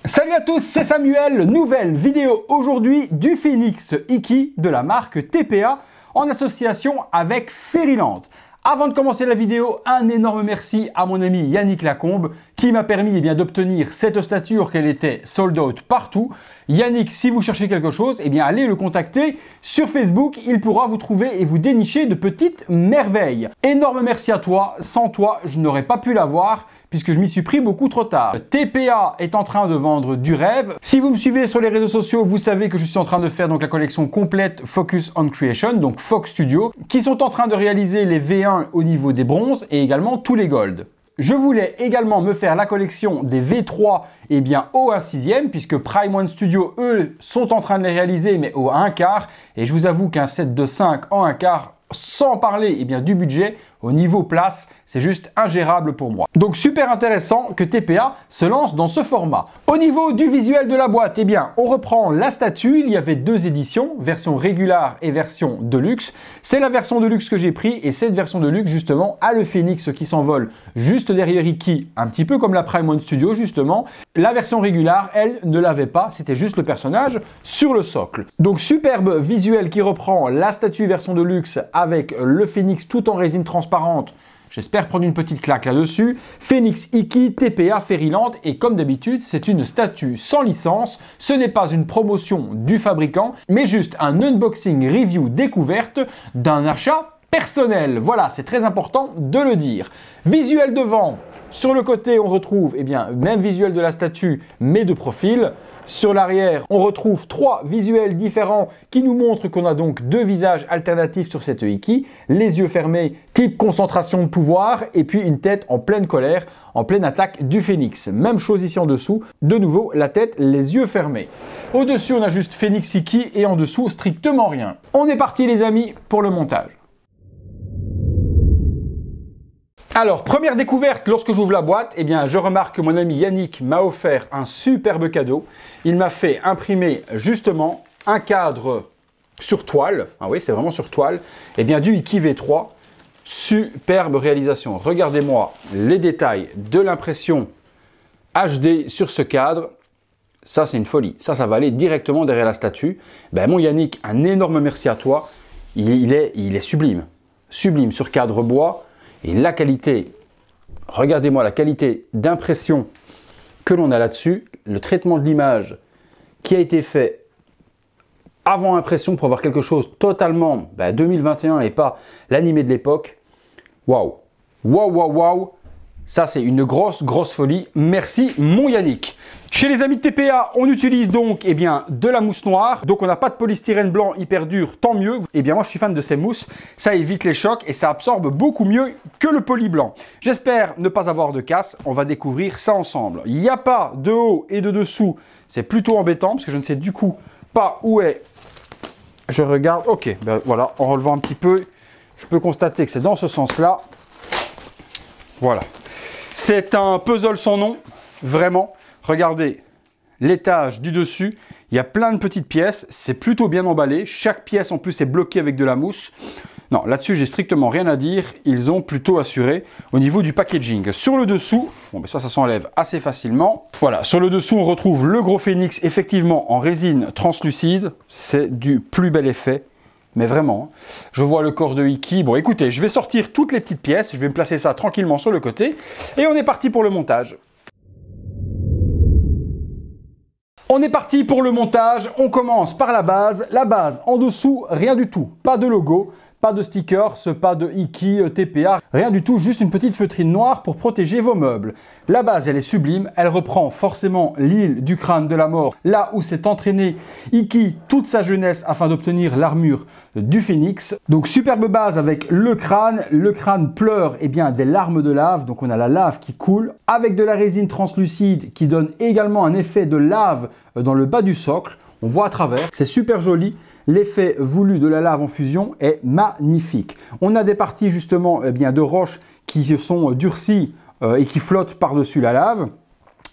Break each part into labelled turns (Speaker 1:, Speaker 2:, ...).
Speaker 1: Salut à tous, c'est Samuel, nouvelle vidéo aujourd'hui du Phoenix Iki de la marque TPA en association avec Fairyland. Avant de commencer la vidéo, un énorme merci à mon ami Yannick Lacombe qui m'a permis d'obtenir cette stature qu'elle était sold out partout. Yannick, si vous cherchez quelque chose, allez le contacter sur Facebook, il pourra vous trouver et vous dénicher de petites merveilles. Énorme merci à toi, sans toi je n'aurais pas pu l'avoir puisque je m'y suis pris beaucoup trop tard. TPA est en train de vendre du rêve. Si vous me suivez sur les réseaux sociaux, vous savez que je suis en train de faire la collection complète Focus on Creation, donc Fox Studio, qui sont en train de réaliser les V1 au niveau des bronzes et également tous les golds. Je voulais également me faire la collection des V3 au 1/6e puisque Prime One Studio, eux, sont en train de les réaliser mais au 1/4 et je vous avoue qu'un set de 5 en 1/4 sans parler du budget, au niveau place, c'est juste ingérable pour moi. Donc super intéressant que TPA se lance dans ce format. Au niveau du visuel de la boîte, on reprend la statue. Il y avait deux éditions, version régulière et version Deluxe. C'est la version Deluxe que j'ai pris et cette version Deluxe justement a le Phoenix qui s'envole juste derrière Iki, un petit peu comme la Prime One Studio justement. La version régulière, elle, ne l'avait pas, c'était juste le personnage sur le socle. Donc superbe visuel qui reprend la statue version Deluxe avec le Phoenix tout en résine transparente. J'espère prendre une petite claque là-dessus. Phoenix Iki, TPA, Fairyland et comme d'habitude, c'est une statue sans licence. Ce n'est pas une promotion du fabricant, mais juste un unboxing review découverte d'un achat personnel. Voilà, c'est très important de le dire. Visuel devant. Sur le côté, on retrouve même visuel de la statue, mais de profil. Sur l'arrière, on retrouve trois visuels différents qui nous montrent qu'on a donc deux visages alternatifs sur cette Iki. Les yeux fermés, type concentration de pouvoir, et puis une tête en pleine colère, en pleine attaque du Phoenix. Même chose ici en dessous, de nouveau la tête, les yeux fermés. Au-dessus, on a juste Phoenix Iki et en dessous, strictement rien. On est parti les amis pour le montage. Alors, première découverte, lorsque j'ouvre la boîte, je remarque que mon ami Yannick m'a offert un superbe cadeau. Il m'a fait imprimer justement un cadre sur toile, ah oui, c'est vraiment sur toile, du Iki V3. Superbe réalisation. Regardez-moi les détails de l'impression HD sur ce cadre. Ça, c'est une folie. Ça va aller directement derrière la statue. Mon Yannick, un énorme merci à toi. Il est sublime. Sublime sur cadre bois. Et la qualité, regardez-moi la qualité d'impression que l'on a là-dessus, le traitement de l'image qui a été fait avant impression pour avoir quelque chose totalement 2021 et pas l'animé de l'époque. Waouh, waouh, waouh, waouh. Ça, c'est une grosse folie. Merci, mon Yannick. Chez les amis de TPA, on utilise donc de la mousse noire. Donc, on n'a pas de polystyrène blanc hyper dur, tant mieux. Moi, je suis fan de ces mousses. Ça évite les chocs et ça absorbe beaucoup mieux que le poly blanc. J'espère ne pas avoir de casse. On va découvrir ça ensemble. Il n'y a pas de haut et de dessous. C'est plutôt embêtant parce que je ne sais du coup pas où est. Je regarde. Ok, voilà. En relevant un petit peu, je peux constater que c'est dans ce sens-là. Voilà. C'est un puzzle sans nom, vraiment. Regardez l'étage du dessus, il y a plein de petites pièces, c'est plutôt bien emballé. Chaque pièce en plus est bloquée avec de la mousse. Non, là-dessus, j'ai strictement rien à dire. Ils ont plutôt assuré au niveau du packaging. Sur le dessous, ça s'enlève assez facilement. Voilà, sur le dessous, on retrouve le gros Phoenix, effectivement en résine translucide. C'est du plus bel effet. Mais vraiment, je vois le corps de Iki. Bon, écoutez, je vais sortir toutes les petites pièces. Je vais me placer ça tranquillement sur le côté. Et on est parti pour le montage. On est parti pour le montage. On commence par la base. La base, en dessous, rien du tout. Pas de logo, pas de stickers, pas de Iki, TPA. Rien du tout, juste une petite feutrine noire pour protéger vos meubles. La base, elle est sublime. Elle reprend forcément l'île du crâne de la mort, là où s'est entraîné Iki toute sa jeunesse afin d'obtenir l'armure du Phoenix. Donc superbe base avec le crâne. Le crâne pleure des larmes de lave. Donc on a la lave qui coule avec de la résine translucide qui donne également un effet de lave dans le bas du socle. On voit à travers. C'est super joli. L'effet voulu de la lave en fusion est magnifique. On a des parties justement de roches qui se sont durcies et qui flottent par-dessus la lave.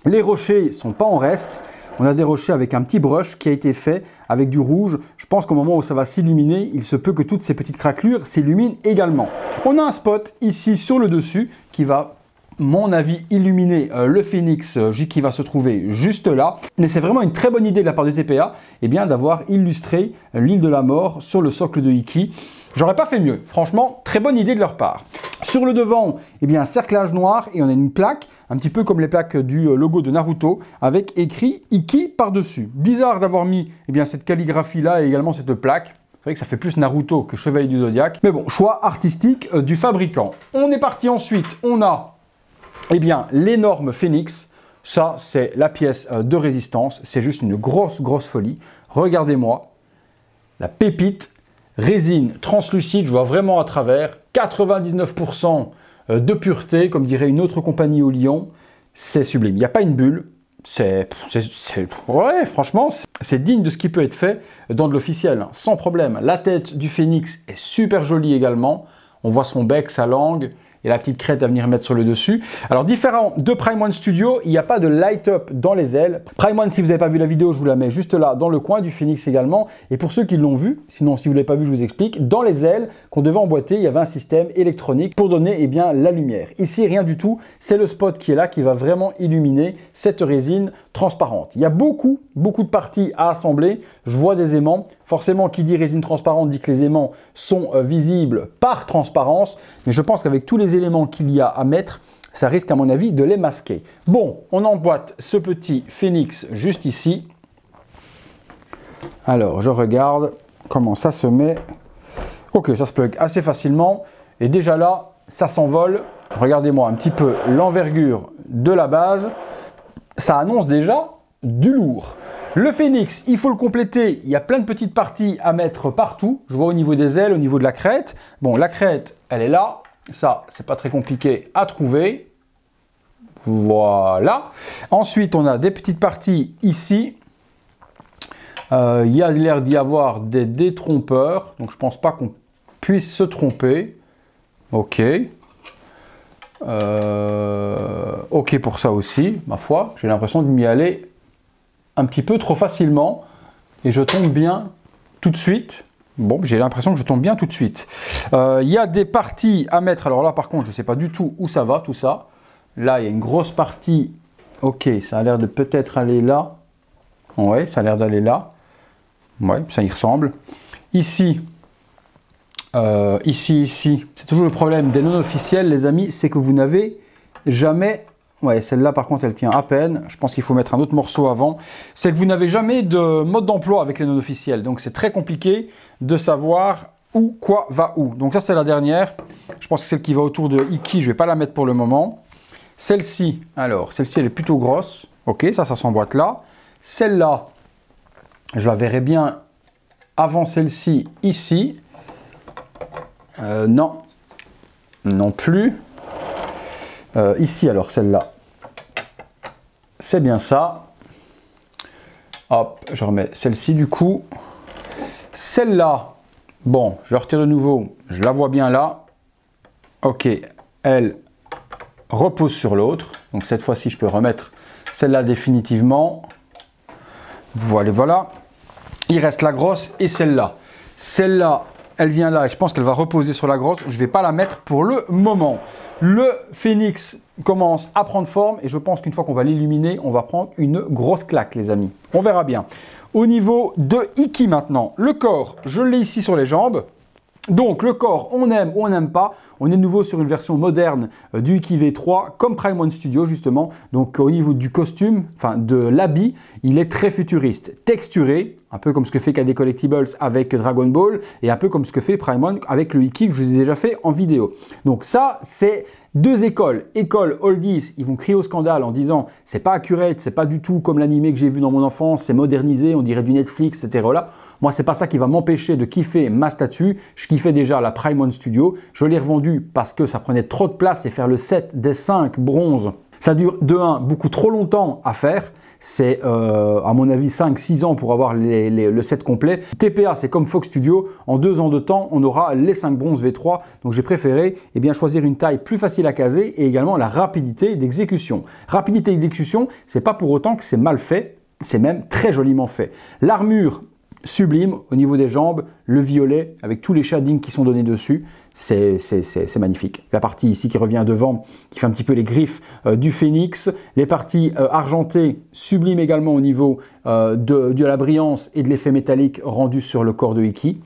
Speaker 1: Les rochers ne sont pas en reste. On a des rochers avec un petit brush qui a été fait avec du rouge. Je pense qu'au moment où ça va s'illuminer, il se peut que toutes ces petites craquelures s'illuminent également. On a un spot ici sur le dessus qui va mon avis, illuminer le Phénix qui va se trouver juste là. Mais c'est vraiment une très bonne idée de la part de TPA d'avoir illustré l'île de la mort sur le socle de Iki. J'aurais pas fait mieux. Franchement, très bonne idée de leur part. Sur le devant, un cerclage noir et on a une plaque, un petit peu comme les plaques du logo de Naruto, avec écrit Iki par-dessus. Bizarre d'avoir mis cette calligraphie-là et également cette plaque. C'est vrai que ça fait plus Naruto que Chevalier du Zodiaque. Mais bon, choix artistique du fabricant. On est parti ensuite. On a l'énorme Phénix. Ça, c'est la pièce de résistance. C'est juste une grosse folie. Regardez-moi. La pépite. Résine translucide, je vois vraiment à travers. 99% de pureté, comme dirait une autre compagnie au Lyon. C'est sublime. Il n'y a pas une bulle. Ouais, franchement, c'est digne de ce qui peut être fait dans de l'officiel, sans problème. La tête du Phénix est super jolie également. On voit son bec, sa langue et la petite crête à venir mettre sur le dessus. Alors, différent de Prime One Studio, il n'y a pas de light up dans les ailes. Prime One, si vous n'avez pas vu la vidéo, je vous la mets juste là, dans le coin du Phénix également. Et pour ceux qui l'ont vu, sinon si vous ne l'avez pas vu, je vous explique. Dans les ailes qu'on devait emboîter, il y avait un système électronique pour donner la lumière. Ici, rien du tout. C'est le spot qui est là, qui va vraiment illuminer cette résine transparente. Il y a beaucoup de parties à assembler. Je vois des aimants. Forcément, qui dit résine transparente dit que les aimants sont visibles par transparence. Mais je pense qu'avec tous les éléments qu'il y a à mettre, ça risque à mon avis de les masquer. Bon, on emboîte ce petit Phénix juste ici. Alors, je regarde comment ça se met. Ok, ça se plug assez facilement. Et déjà là, ça s'envole. Regardez-moi un petit peu l'envergure de la base. Ça annonce déjà du lourd. Le Phénix, il faut le compléter. Il y a plein de petites parties à mettre partout. Je vois au niveau des ailes, au niveau de la crête. Bon, la crête, elle est là. Ça, c'est pas très compliqué à trouver. Voilà. Ensuite, on a des petites parties ici. Il y a l'air d'y avoir des détrompeurs. Donc, je pense pas qu'on puisse se tromper. Ok. Ok pour ça aussi, ma foi. J'ai l'impression de m'y aller un petit peu trop facilement et je tombe bien tout de suite. Bon, j'ai l'impression que je tombe bien tout de suite. Il y a des parties à mettre. Alors là, par contre, je ne sais pas du tout où ça va, tout ça. Là, il y a une grosse partie. Ok, ça a l'air de peut-être aller là. Ouais, ça a l'air d'aller là. Ouais, ça y ressemble. Ici, ici. C'est toujours le problème des non-officiels, les amis, c'est que vous n'avez jamais... Ouais, celle-là, par contre, elle tient à peine. Je pense qu'il faut mettre un autre morceau avant. C'est que vous n'avez jamais de mode d'emploi avec les non-officiels. Donc, c'est très compliqué de savoir où, quoi va où. Donc, ça, c'est la dernière. Je pense que celle qui va autour de Iki, je ne vais pas la mettre pour le moment. Celle-ci, alors, celle-ci, elle est plutôt grosse. Ok, ça s'emboîte là. Celle-là, je la verrai bien avant celle-ci, ici. Non. Non plus. Ici, alors, celle-là. C'est bien ça. Hop, je remets celle-ci du coup. Celle-là, bon, je retire de nouveau. Je la vois bien là. Ok, elle repose sur l'autre. Donc cette fois-ci, je peux remettre celle-là définitivement. Voilà. Il reste la grosse et celle-là. Celle-là, elle vient là et je pense qu'elle va reposer sur la grosse. Je ne vais pas la mettre pour le moment. Le Phénix commence à prendre forme et je pense qu'une fois qu'on va l'illuminer, on va prendre une grosse claque, les amis. On verra bien. Au niveau de Iki maintenant, le corps, je l'ai ici sur les jambes. Donc le corps, on aime ou on n'aime pas. On est de nouveau sur une version moderne du Iki V3, comme Prime One Studio justement. Donc au niveau du costume, enfin de l'habit, il est très futuriste, texturé, un peu comme ce que fait KD Collectibles avec Dragon Ball, et un peu comme ce que fait Prime One avec le Iki que je vous ai déjà fait en vidéo. Donc ça, c'est deux écoles. École oldies, ils vont crier au scandale en disant c'est pas accurate, c'est pas du tout comme l'animé que j'ai vu dans mon enfance, c'est modernisé, on dirait du Netflix, etc. Là, moi, c'est pas ça qui va m'empêcher de kiffer ma statue. Je kiffais déjà la Prime One Studio. Je l'ai revendue parce que ça prenait trop de place et faire le set des 5 bronzes, ça dure de 1 beaucoup trop longtemps à faire. C'est à mon avis 5-6 ans pour avoir le set complet. TPA, c'est comme Fox Studio. En 2 ans de temps, on aura les 5 bronzes V3. Donc j'ai préféré choisir une taille plus facile à caser et également la rapidité d'exécution. Rapidité d'exécution, c'est pas pour autant que c'est mal fait. C'est même très joliment fait. L'armure, sublime au niveau des jambes, le violet avec tous les shadings qui sont donnés dessus, c'est magnifique. La partie ici qui revient devant, qui fait un petit peu les griffes du phénix, les parties argentées, sublimes également au niveau de la brillance et de l'effet métallique rendu sur le corps de Iki.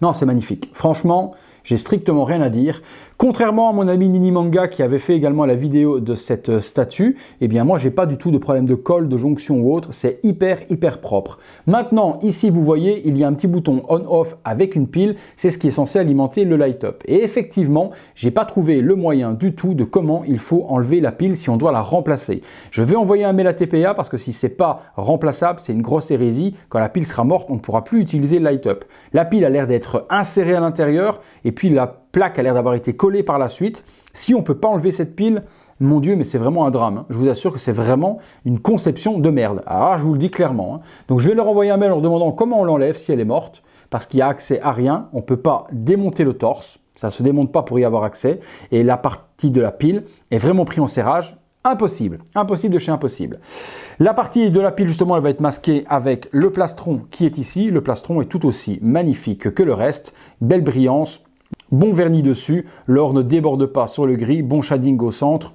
Speaker 1: Non, c'est magnifique. Franchement, j'ai strictement rien à dire. Contrairement à mon ami Nini Manga qui avait fait également la vidéo de cette statue, eh bien moi j'ai pas du tout de problème de colle, de jonction ou autre, c'est hyper propre. Maintenant ici vous voyez il y a un petit bouton on-off avec une pile, c'est ce qui est censé alimenter le light-up. Et effectivement j'ai pas trouvé le moyen du tout de comment il faut enlever la pile si on doit la remplacer. Je vais envoyer un mail à TPA parce que si c'est pas remplaçable c'est une grosse hérésie, quand la pile sera morte on ne pourra plus utiliser le light-up. La pile a l'air d'être insérée à l'intérieur et puis la plaque a l'air d'avoir été collée par la suite. Si on ne peut pas enlever cette pile, mon Dieu, mais c'est vraiment un drame. Je vous assure que c'est vraiment une conception de merde. Alors, je vous le dis clairement. Donc, je vais leur envoyer un mail en leur demandant comment on l'enlève si elle est morte, parce qu'il n'y a accès à rien. On ne peut pas démonter le torse. Ça ne se démonte pas pour y avoir accès. Et la partie de la pile est vraiment prise en serrage. Impossible. Impossible de chez impossible. La partie de la pile, justement, elle va être masquée avec le plastron qui est ici. Le plastron est tout aussi magnifique que le reste. Belle brillance. Bon vernis dessus, l'or ne déborde pas sur le gris, bon shading au centre.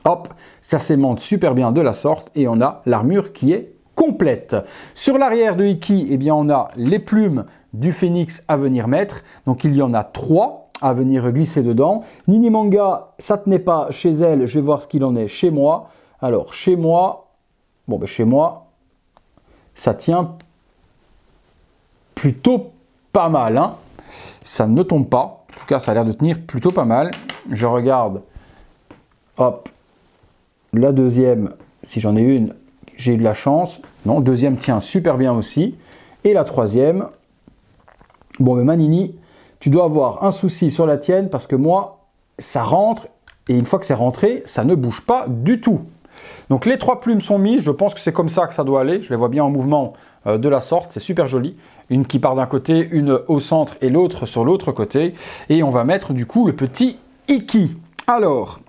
Speaker 1: Hop, ça s'aimante super bien de la sorte et on a l'armure qui est complète. Sur l'arrière de Iki, eh bien, on a les plumes du phénix à venir mettre. Donc il y en a 3 à venir glisser dedans. Nini Manga, ça tenait pas chez elle, je vais voir ce qu'il en est chez moi. Alors chez moi, bon ben chez moi, ça tient plutôt pas mal, hein. Ça ne tombe pas, en tout cas ça a l'air de tenir plutôt pas mal. Je regarde, hop, la deuxième, si j'en ai une, j'ai eu de la chance. Non, deuxième tient super bien aussi. Et la troisième, bon mais Manini, tu dois avoir un souci sur la tienne parce que moi, ça rentre et une fois que c'est rentré, ça ne bouge pas du tout. Donc les 3 plumes sont mises, je pense que c'est comme ça que ça doit aller. Je les vois bien en mouvement de la sorte, c'est super joli. Une qui part d'un côté, une au centre et l'autre sur l'autre côté. Et on va mettre du coup le petit Iki. Alors,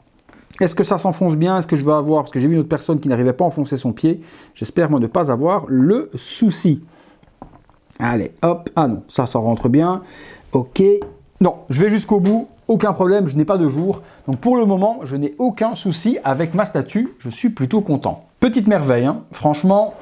Speaker 1: est-ce que ça s'enfonce bien? Est-ce que je vais avoir, parce que j'ai vu une autre personne qui n'arrivait pas à enfoncer son pied. J'espère moi ne pas avoir le souci. Allez, hop, ah non, ça rentre bien. Ok, non, je vais jusqu'au bout. Aucun problème, je n'ai pas de jour. Donc pour le moment, je n'ai aucun souci avec ma statue. Je suis plutôt content. Petite merveille, hein. Franchement,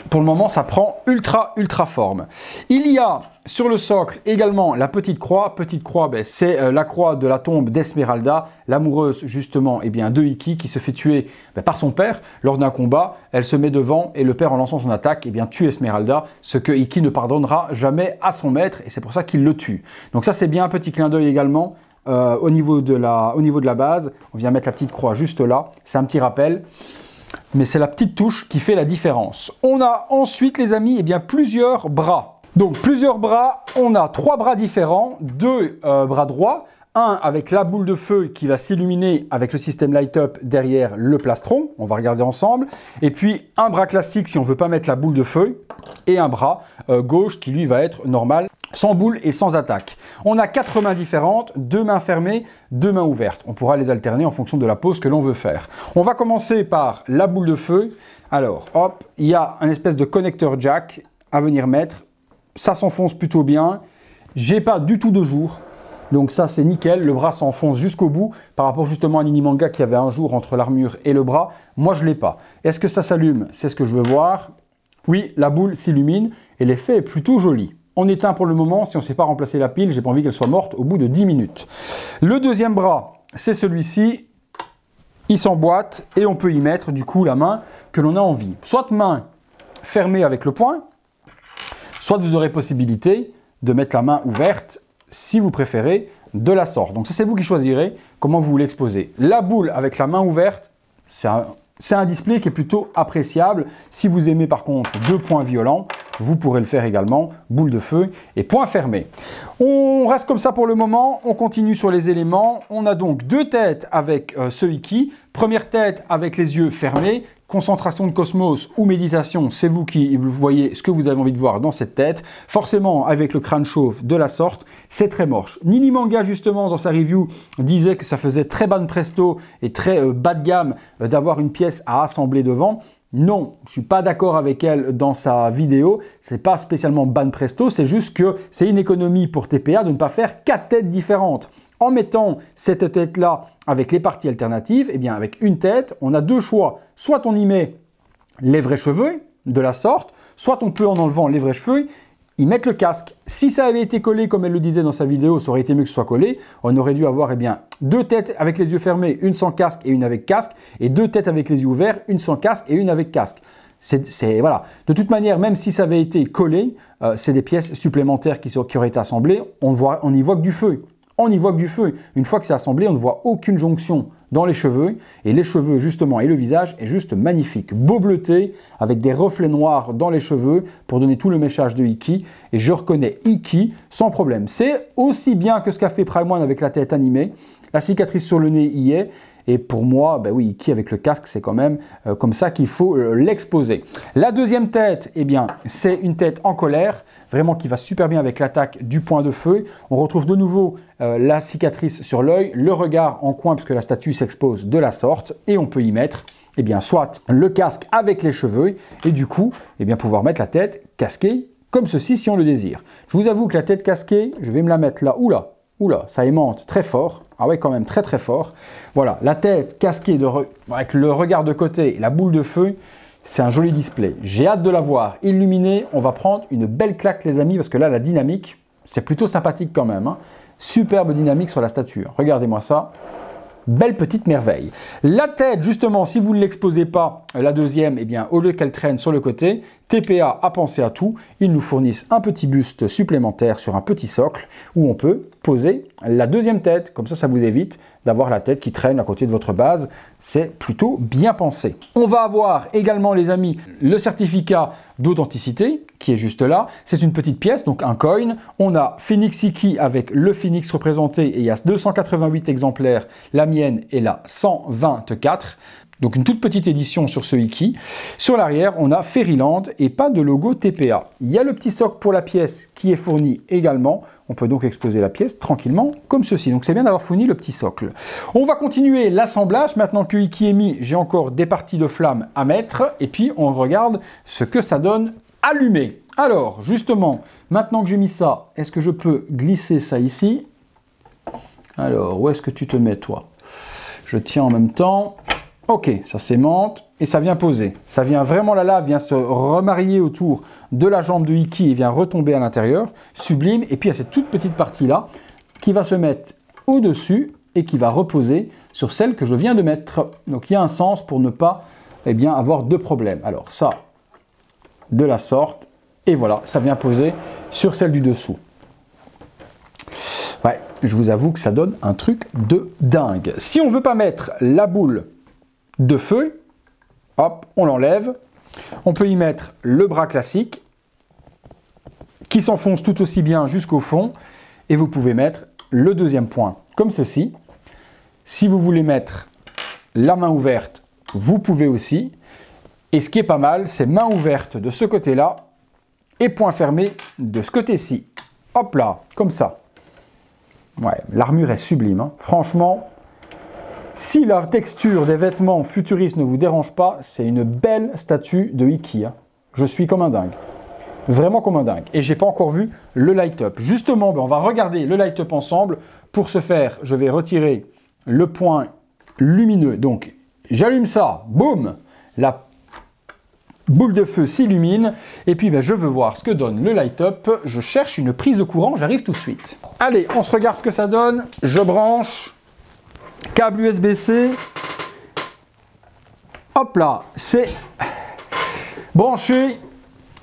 Speaker 1: pour le moment, ça prend ultra forme. Il y a sur le socle également la petite croix. Petite croix, ben, c'est la croix de la tombe d'Esmeralda, l'amoureuse justement de Iki qui se fait tuer par son père lors d'un combat. Elle se met devant et le père en lançant son attaque tue Esmeralda, ce que Iki ne pardonnera jamais à son maître et c'est pour ça qu'il le tue. Donc ça c'est bien un petit clin d'œil également au niveau de la base. On vient mettre la petite croix juste là, c'est un petit rappel. Mais c'est la petite touche qui fait la différence. On a ensuite, les amis, plusieurs bras. Donc, plusieurs bras, on a 3 bras différents, 2 bras droits, un avec la boule de feu qui va s'illuminer avec le système light up derrière le plastron, on va regarder ensemble, et puis un bras classique si on ne veut pas mettre la boule de feu, et un bras gauche qui lui va être normal, sans boule et sans attaque. On a 4 mains différentes, 2 mains fermées, 2 mains ouvertes. On pourra les alterner en fonction de la pose que l'on veut faire. On va commencer par la boule de feu. Alors, hop, il y a un espèce de connecteur jack à venir mettre. Ça s'enfonce plutôt bien. J'ai pas du tout de jour. Donc ça, c'est nickel. Le bras s'enfonce jusqu'au bout. Par rapport justement à Nini Manga qui avait un jour entre l'armure et le bras. Moi, je ne l'ai pas. Est-ce que ça s'allume? C'est ce que je veux voir. Oui, la boule s'illumine et l'effet est plutôt joli. On éteint pour le moment, si on ne sait pas remplacer la pile, j'ai pas envie qu'elle soit morte au bout de 10 minutes. Le deuxième bras, c'est celui-ci. Il s'emboîte et on peut y mettre du coup la main que l'on a envie. Soit main fermée avec le poing, soit vous aurez possibilité de mettre la main ouverte, si vous préférez, de la sorte. Donc ça, c'est vous qui choisirez comment vous voulez exposer. La boule avec la main ouverte, c'est un display qui est plutôt appréciable. Si vous aimez par contre 2 points violents, vous pourrez le faire également, boule de feu et point fermé. On reste comme ça pour le moment, on continue sur les éléments. On a donc 2 têtes avec ce Iki. Première tête avec les yeux fermés, concentration de cosmos ou méditation, c'est vous qui voyez ce que vous avez envie de voir dans cette tête. Forcément, avec le crâne chauve de la sorte, c'est très moche. Nini Manga, justement, dans sa review, disait que ça faisait très bas de presto et très bas de gamme d'avoir une pièce à assembler devant. non, je ne suis pas d'accord avec elle dans sa vidéo. Ce n'est pas spécialement ban presto, c'est juste que c'est une économie pour TPA de ne pas faire 4 têtes différentes. En mettant cette tête-là avec les parties alternatives, eh bien avec une tête, on a deux choix. Soit on y met les vrais cheveux de la sorte, soit on peut en enlevant les vrais cheveux, y mettre le casque. Si ça avait été collé comme elle le disait dans sa vidéo, ça aurait été mieux que ce soit collé. On aurait dû avoir deux têtes avec les yeux fermés, une sans casque et une avec casque, et deux têtes avec les yeux ouverts, une sans casque et une avec casque. Voilà. De toute manière, même si ça avait été collé, c'est des pièces supplémentaires qui auraient été assemblées. On n'y voit que du feu. On y voit que du feu. Une fois que c'est assemblé, on ne voit aucune jonction dans les cheveux. Et les cheveux, justement, et le visage est juste magnifique. Beau bleuté, avec des reflets noirs dans les cheveux pour donner tout le message de Iki. Et je reconnais Iki sans problème. C'est aussi bien que ce qu'a fait Prime One avec la tête animée. La cicatrice sur le nez y est. Et pour moi, ben oui, Iki avec le casque, c'est quand même comme ça qu'il faut l'exposer. La deuxième tête, eh bien, c'est une tête en colère, vraiment qui va super bien avec l'attaque du point de feu. On retrouve de nouveau la cicatrice sur l'œil, le regard en coin, puisque la statue s'expose de la sorte, et on peut y mettre, eh bien, soit le casque avec les cheveux, et du coup, eh bien, pouvoir mettre la tête casquée comme ceci si on le désire. Je vous avoue que la tête casquée, je vais me la mettre là, oula, ça aimante très fort. Ah ouais, quand même très très fort. Voilà, la tête casquée avec le regard de côté et la boule de feu, c'est un joli display. J'ai hâte de la voir illuminée. On va prendre une belle claque les amis, parce que là, la dynamique, c'est plutôt sympathique quand même. Hein. Superbe dynamique sur la statue. Regardez-moi ça. Belle petite merveille. La tête, justement, si vous ne l'exposez pas, la deuxième, eh bien, au lieu qu'elle traîne sur le côté, TPA a pensé à tout. Ils nous fournissent un petit buste supplémentaire sur un petit socle où on peut poser la deuxième tête. Comme ça vous évite d'avoir la tête qui traîne à côté de votre base. C'est plutôt bien pensé. On va avoir également, les amis, le certificat d'authenticité qui est juste là. C'est une petite pièce, donc un coin. On a Phoenix Iki avec le Phoenix représenté et il y a 288 exemplaires. La mienne est la 124. Donc une toute petite édition sur ce Iki. Sur l'arrière, on a Fairyland et pas de logo TPA. Il y a le petit socle pour la pièce qui est fourni également. On peut donc exposer la pièce tranquillement comme ceci. Donc c'est bien d'avoir fourni le petit socle. On va continuer l'assemblage. Maintenant que Iki est mis, j'ai encore des parties de flamme à mettre. Et puis on regarde ce que ça donne allumé. Alors justement, maintenant que j'ai mis ça, est-ce que je peux glisser ça ici? Alors, où est-ce que tu te mets toi? Je tiens en même temps. Ok, ça s'aimante et ça vient poser. Ça vient vraiment, la lave vient se remarier autour de la jambe de Iki et vient retomber à l'intérieur. Sublime. Et puis il y a cette toute petite partie-là qui va se mettre au-dessus et qui va reposer sur celle que je viens de mettre. Donc il y a un sens pour ne pas avoir de problème. Alors ça, de la sorte. Et voilà, ça vient poser sur celle du dessous. Ouais, je vous avoue que ça donne un truc de dingue. Si on ne veut pas mettre la boule de feu, hop, on l'enlève. On peut y mettre le bras classique qui s'enfonce tout aussi bien jusqu'au fond. Et vous pouvez mettre le deuxième point comme ceci. Si vous voulez mettre la main ouverte, vous pouvez aussi. Et ce qui est pas mal, c'est main ouverte de ce côté-là et point fermé de ce côté-ci. Hop là, comme ça. Ouais, l'armure est sublime. Hein. Franchement, si la texture des vêtements futuristes ne vous dérange pas, c'est une belle statue de Iki. Hein. Je suis comme un dingue. Vraiment comme un dingue. Et j'ai pas encore vu le light-up. Justement, on va regarder le light-up ensemble. Pour ce faire, je vais retirer le point lumineux. Donc, j'allume ça. Boum! La boule de feu s'illumine. Et puis, je veux voir ce que donne le light-up. Je cherche une prise de courant. J'arrive tout de suite. Allez, on se regarde ce que ça donne. Je branche. Câble USB-C. Hop là, c'est branché.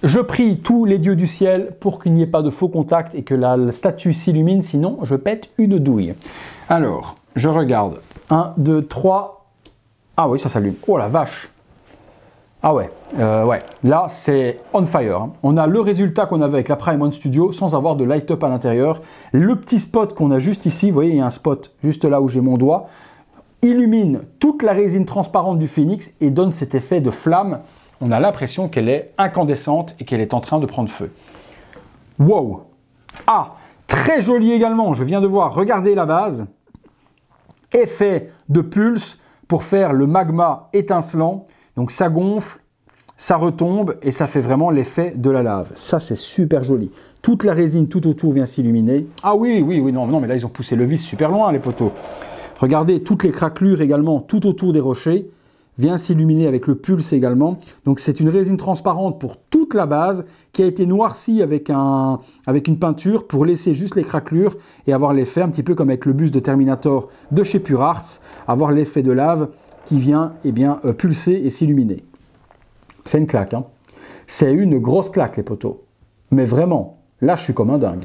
Speaker 1: Je prie tous les dieux du ciel pour qu'il n'y ait pas de faux contact et que la statue s'illumine, sinon je pète une douille. Alors, je regarde. 1, 2, 3. Ah oui, ça s'allume. Oh la vache. Ah ouais, ouais. Là, c'est on fire. Hein. On a le résultat qu'on avait avec la Prime One Studio sans avoir de light-up à l'intérieur. Le petit spot qu'on a juste ici, vous voyez, il y a un spot juste là où j'ai mon doigt, illumine toute la résine transparente du Phoenix et donne cet effet de flamme. On a l'impression qu'elle est incandescente et qu'elle est en train de prendre feu. Wow! Ah! Très joli également, je viens de voir, regardez la base. Effet de pulse pour faire le magma étincelant. Donc ça gonfle, ça retombe et ça fait vraiment l'effet de la lave. Ça, c'est super joli. Toute la résine tout autour vient s'illuminer. Ah oui, non, mais là, ils ont poussé le vis super loin, les poteaux. Regardez, toutes les craquelures également, tout autour des rochers, vient s'illuminer avec le pulse également. Donc, c'est une résine transparente pour toute la base qui a été noircie avec une peinture pour laisser juste les craquelures et avoir l'effet, un petit peu comme avec le buste de Terminator de chez Pure Arts, avoir l'effet de lave qui vient pulser et s'illuminer. C'est une claque, hein. C'est une grosse claque, les poteaux. Mais vraiment, là, je suis comme un dingue.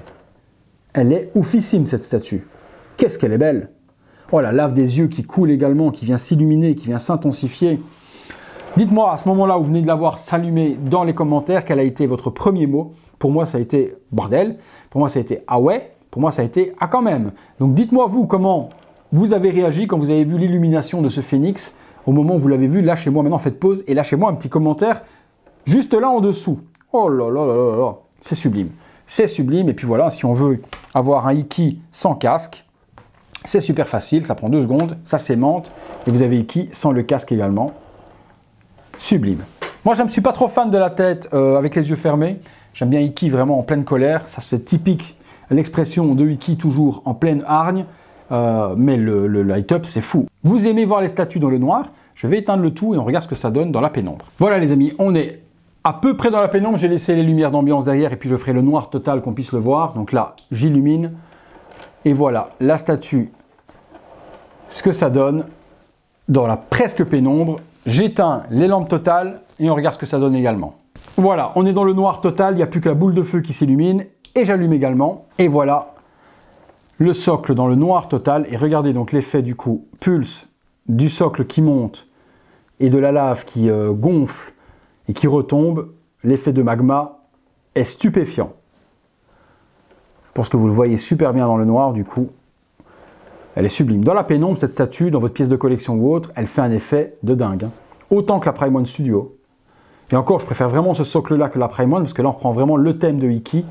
Speaker 1: Elle est oufissime, cette statue. Qu'est-ce qu'elle est belle! Oh, la lave des yeux qui coule également, qui vient s'illuminer, qui vient s'intensifier. Dites-moi, à ce moment-là où vous venez de la voir s'allumer dans les commentaires, quel a été votre premier mot. Pour moi, ça a été « bordel ». Pour moi, ça a été « ah ouais ». Pour moi, ça a été « ah quand même ». Donc, dites-moi, vous, comment vous avez réagi quand vous avez vu l'illumination de ce phénix. Au moment où vous l'avez vu, lâchez-moi maintenant, faites pause et lâchez-moi un petit commentaire juste là en dessous. Oh là là là là là, c'est sublime. C'est sublime. Et puis voilà, si on veut avoir un Iki sans casque, c'est super facile, ça prend 2 secondes, ça s'aimante et vous avez Iki sans le casque également. Sublime. Moi, je ne suis pas trop fan de la tête avec les yeux fermés. J'aime bien Iki vraiment en pleine colère. Ça, c'est typique, l'expression de Iki toujours en pleine hargne. Mais le light-up, c'est fou. Vous aimez voir les statues dans le noir? Je vais éteindre le tout et on regarde ce que ça donne dans la pénombre. Voilà les amis, on est à peu près dans la pénombre. J'ai laissé les lumières d'ambiance derrière et puis je ferai le noir total qu'on puisse le voir. Donc là, j'illumine. Et voilà, la statue, ce que ça donne dans la presque pénombre. J'éteins les lampes totales et on regarde ce que ça donne également. Voilà, on est dans le noir total, il n'y a plus que la boule de feu qui s'illumine. Et j'allume également. Et voilà. Le socle dans le noir total, et regardez donc l'effet du coup, pulse du socle qui monte et de la lave qui gonfle et qui retombe, l'effet de magma est stupéfiant. Je pense que vous le voyez super bien dans le noir du coup, elle est sublime. Dans la pénombre, cette statue, dans votre pièce de collection ou autre, elle fait un effet de dingue. Hein. Autant que la Prime One Studio. Et encore, je préfère vraiment ce socle-là que la Prime One, parce que là on reprend vraiment le thème de Iki.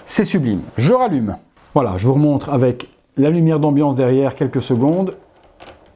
Speaker 1: C'est sublime. Je rallume. Voilà, je vous remontre avec la lumière d'ambiance derrière quelques secondes.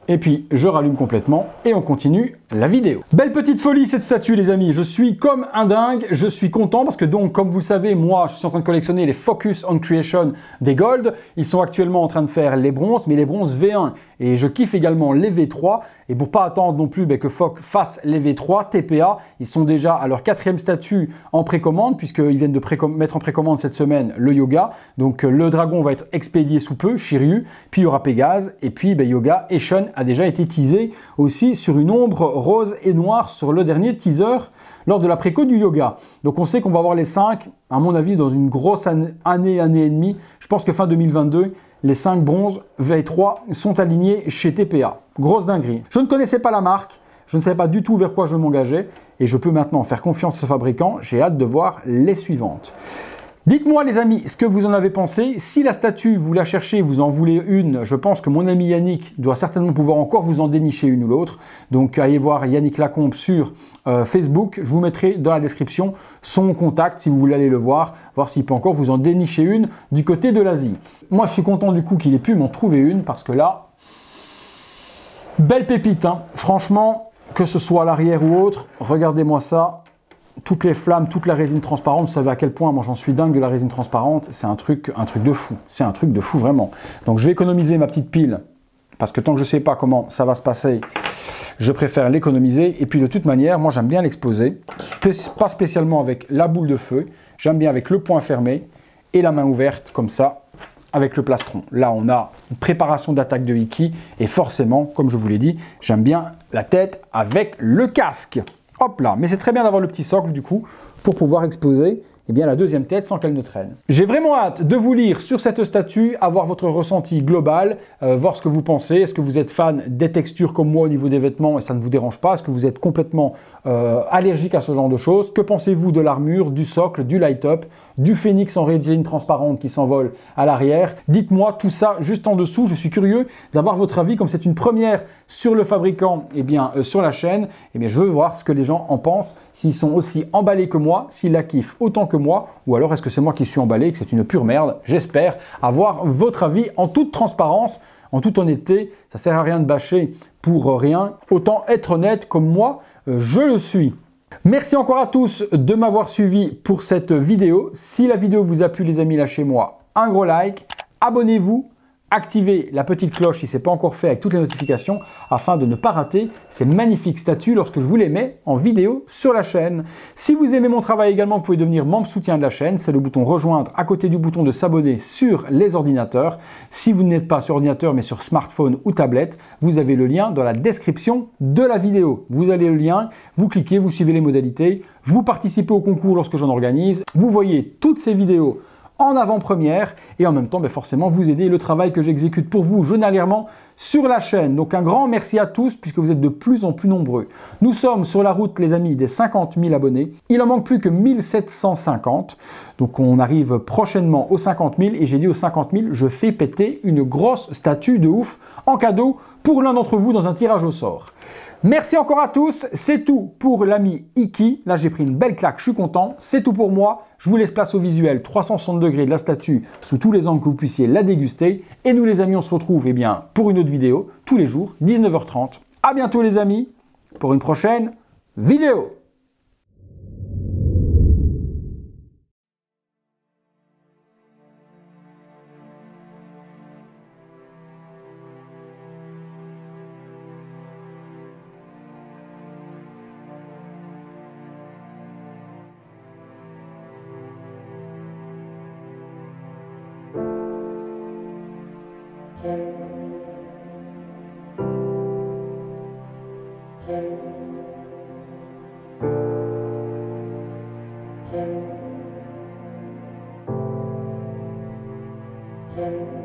Speaker 1: Et puis, je rallume complètement et on continue la vidéo. Belle petite folie cette statue les amis. Je suis comme un dingue, je suis content parce que donc, comme vous le savez, moi, je suis en train de collectionner les Focus on Creation des Gold. Ils sont actuellement en train de faire les bronzes, mais les bronzes V1. Et je kiffe également les V3. Et pour pas attendre non plus que Foc fasse les V3, TPA, ils sont déjà à leur 4e statut en précommande, puisqu'ils viennent de mettre en précommande cette semaine le Yoga. Donc le dragon va être expédié sous peu, Shiryu, puis il y aura Pégase, et puis Yoga et Shun a déjà été teasé aussi sur une ombre rose et noire sur le dernier teaser lors de la préco du Yoga. Donc on sait qu'on va avoir les 5, à mon avis, dans une grosse année et demie. Je pense que fin 2022, les 5 bronzes V3 sont alignés chez TPA. Grosse dinguerie. Je ne connaissais pas la marque, je ne savais pas du tout vers quoi je m'engageais et je peux maintenant faire confiance à ce fabricant. J'ai hâte de voir les suivantes. Dites-moi les amis ce que vous en avez pensé. Si la statue, vous la cherchez, vous en voulez une, je pense que mon ami Yannick doit certainement pouvoir encore vous en dénicher une ou l'autre. Donc allez voir Yannick Lacombe sur Facebook. Je vous mettrai dans la description son contact si vous voulez aller le voir s'il peut encore vous en dénicher une du côté de l'Asie. Moi je suis content du coup qu'il ait pu m'en trouver une parce que là, belle pépite, hein. Franchement, que ce soit à l'arrière ou autre, regardez-moi ça. Toutes les flammes, toute la résine transparente, vous savez à quel point moi j'en suis dingue de la résine transparente, c'est un truc de fou, c'est un truc de fou vraiment. Donc je vais économiser ma petite pile, parce que tant que je ne sais pas comment ça va se passer, je préfère l'économiser. Et puis de toute manière, moi j'aime bien l'exposer, pas spécialement avec la boule de feu, j'aime bien avec le poing fermé et la main ouverte comme ça, avec le plastron. Là on a une préparation d'attaque de Iki, et forcément, comme je vous l'ai dit, j'aime bien la tête avec le casque. Hop là, mais c'est très bien d'avoir le petit socle du coup pour pouvoir exposer la deuxième tête sans qu'elle ne traîne. J'ai vraiment hâte de vous lire sur cette statue, avoir votre ressenti global, voir ce que vous pensez. Est-ce que vous êtes fan des textures comme moi au niveau des vêtements et ça ne vous dérange pas? Est-ce que vous êtes complètement allergique à ce genre de choses? Que pensez-vous de l'armure, du socle, du light-up, du phénix en résine transparente qui s'envole à l'arrière? Dites-moi tout ça juste en dessous. Je suis curieux d'avoir votre avis. Comme c'est une première sur le fabricant, sur la chaîne, je veux voir ce que les gens en pensent, s'ils sont aussi emballés que moi, s'ils la kiffent autant que moi, ou alors est-ce que c'est moi qui suis emballé et que c'est une pure merde? J'espère avoir votre avis en toute transparence, en toute honnêteté. Ça sert à rien de bâcher pour rien. Autant être honnête comme moi, je le suis. Merci encore à tous de m'avoir suivi pour cette vidéo. Si la vidéo vous a plu les amis, lâchez-moi un gros like, abonnez-vous, activez la petite cloche si ce n'est pas encore fait avec toutes les notifications afin de ne pas rater ces magnifiques statues lorsque je vous les mets en vidéo sur la chaîne. Si vous aimez mon travail également, vous pouvez devenir membre soutien de la chaîne. C'est le bouton rejoindre à côté du bouton de s'abonner sur les ordinateurs. Si vous n'êtes pas sur ordinateur mais sur smartphone ou tablette, vous avez le lien dans la description de la vidéo. Vous allez le lien, vous cliquez, vous suivez les modalités, vous participez au concours lorsque j'en organise, vous voyez toutes ces vidéos en avant-première et en même temps forcément vous aidez le travail que j'exécute pour vous journalièrement sur la chaîne. Donc un grand merci à tous puisque vous êtes de plus en plus nombreux. Nous sommes sur la route les amis des 50 000 abonnés. Il en manque plus que 1750. Donc on arrive prochainement aux 50 000 et j'ai dit aux 50 000 je fais péter une grosse statue de ouf en cadeau pour l'un d'entre vous dans un tirage au sort. Merci encore à tous, c'est tout pour l'ami Iki. Là j'ai pris une belle claque, je suis content, c'est tout pour moi. Je vous laisse place au visuel 360 degrés de la statue sous tous les angles que vous puissiez la déguster. Et nous les amis on se retrouve pour une autre vidéo tous les jours 19h30. À bientôt les amis pour une prochaine vidéo. Thank you.